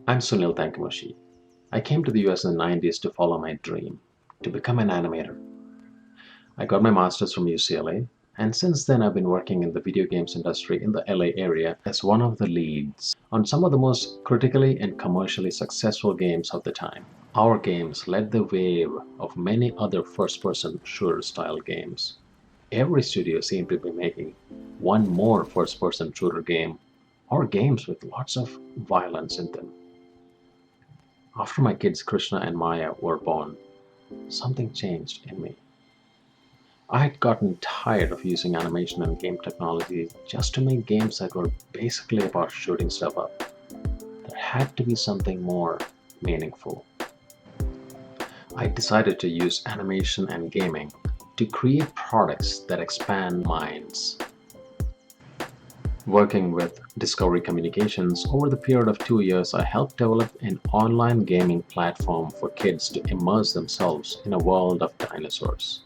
I'm Sunil Thankamushy. I came to the US in the 90s to follow my dream, to become an animator. I got my master's from UCLA, and since then I've been working in the video games industry in the LA area as one of the leads on some of the most critically and commercially successful games of the time. Our games led the wave of many other first-person shooter-style games. Every studio seemed to be making one more first-person shooter game or games with lots of violence in them. After my kids Krishna and Maya were born, something changed in me. I had gotten tired of using animation and game technology just to make games that were basically about shooting stuff up. There had to be something more meaningful. I decided to use animation and gaming to create products that expand minds. Working with Discovery Communications, over the period of 2 years, I helped develop an online gaming platform for kids to immerse themselves in a world of dinosaurs.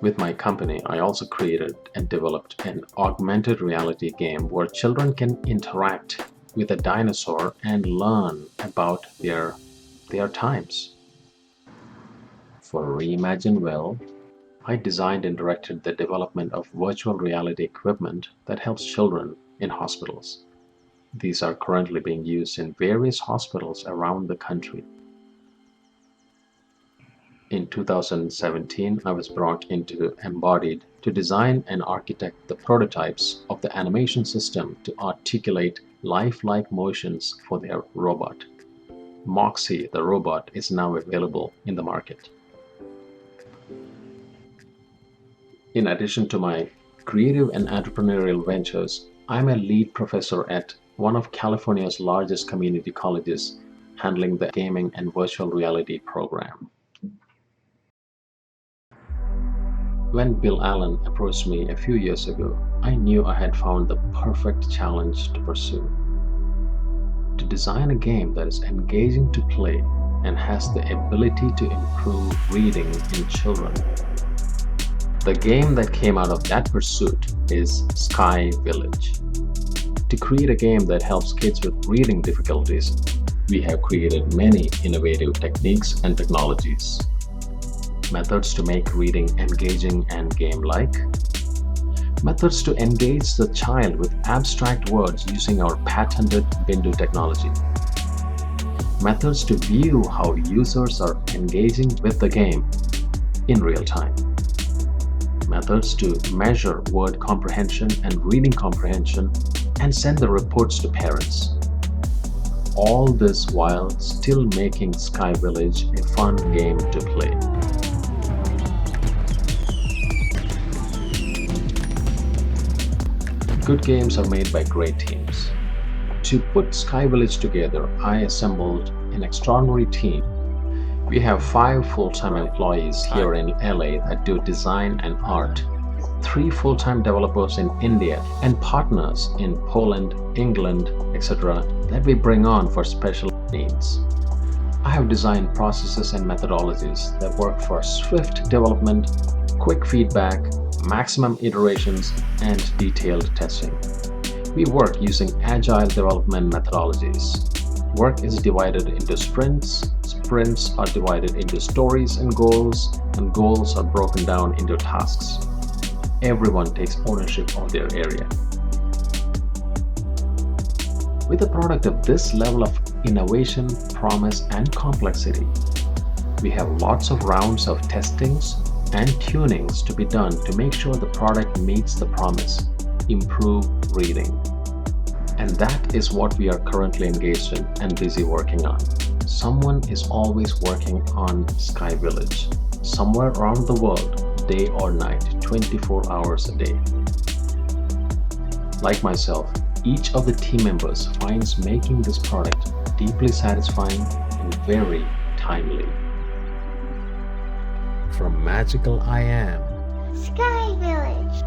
With my company, I also created and developed an augmented reality game where children can interact with a dinosaur and learn about their times. For Reimagine Well, I designed and directed the development of virtual reality equipment that helps children in hospitals. These are currently being used in various hospitals around the country. In 2017, I was brought into Embodied to design and architect the prototypes of the animation system to articulate lifelike motions for their robot. Moxie, the robot, is now available in the market. In addition to my creative and entrepreneurial ventures, I'm a lead professor at one of California's largest community colleges, handling the gaming and virtual reality program. When Bill Allen approached me a few years ago, I knew I had found the perfect challenge to pursue. To design a game that is engaging to play and has the ability to improve reading in children. The game that came out of that pursuit is Sky Village. To create a game that helps kids with reading difficulties, we have created many innovative techniques and technologies. Methods to make reading engaging and game-like. Methods to engage the child with abstract words using our patented Bindu technology. Methods to view how users are engaging with the game in real time. Methods to measure word comprehension and reading comprehension and send the reports to parents. All this while still making Sky Village a fun game to play. Good games are made by great teams. To put Sky Village together, I assembled an extraordinary team. We have 5 full-time employees here in LA that do design and art, 3 full-time developers in India, and partners in Poland, England, etc. that we bring on for special needs. I have designed processes and methodologies that work for swift development, quick feedback, maximum iterations, and detailed testing. We work using agile development methodologies. Work is divided into sprints. Sprints are divided into stories and goals are broken down into tasks. Everyone takes ownership of their area. With a product of this level of innovation, promise, and complexity, we have lots of rounds of testings and tunings to be done to make sure the product meets the promise, improve reading. And that is what we are currently engaged in and busy working on. Someone is always working on Sky Village, somewhere around the world, day or night, 24 hours a day. Like myself, each of the team members finds making this product deeply satisfying and very timely. From Magical I Am, Sky Village.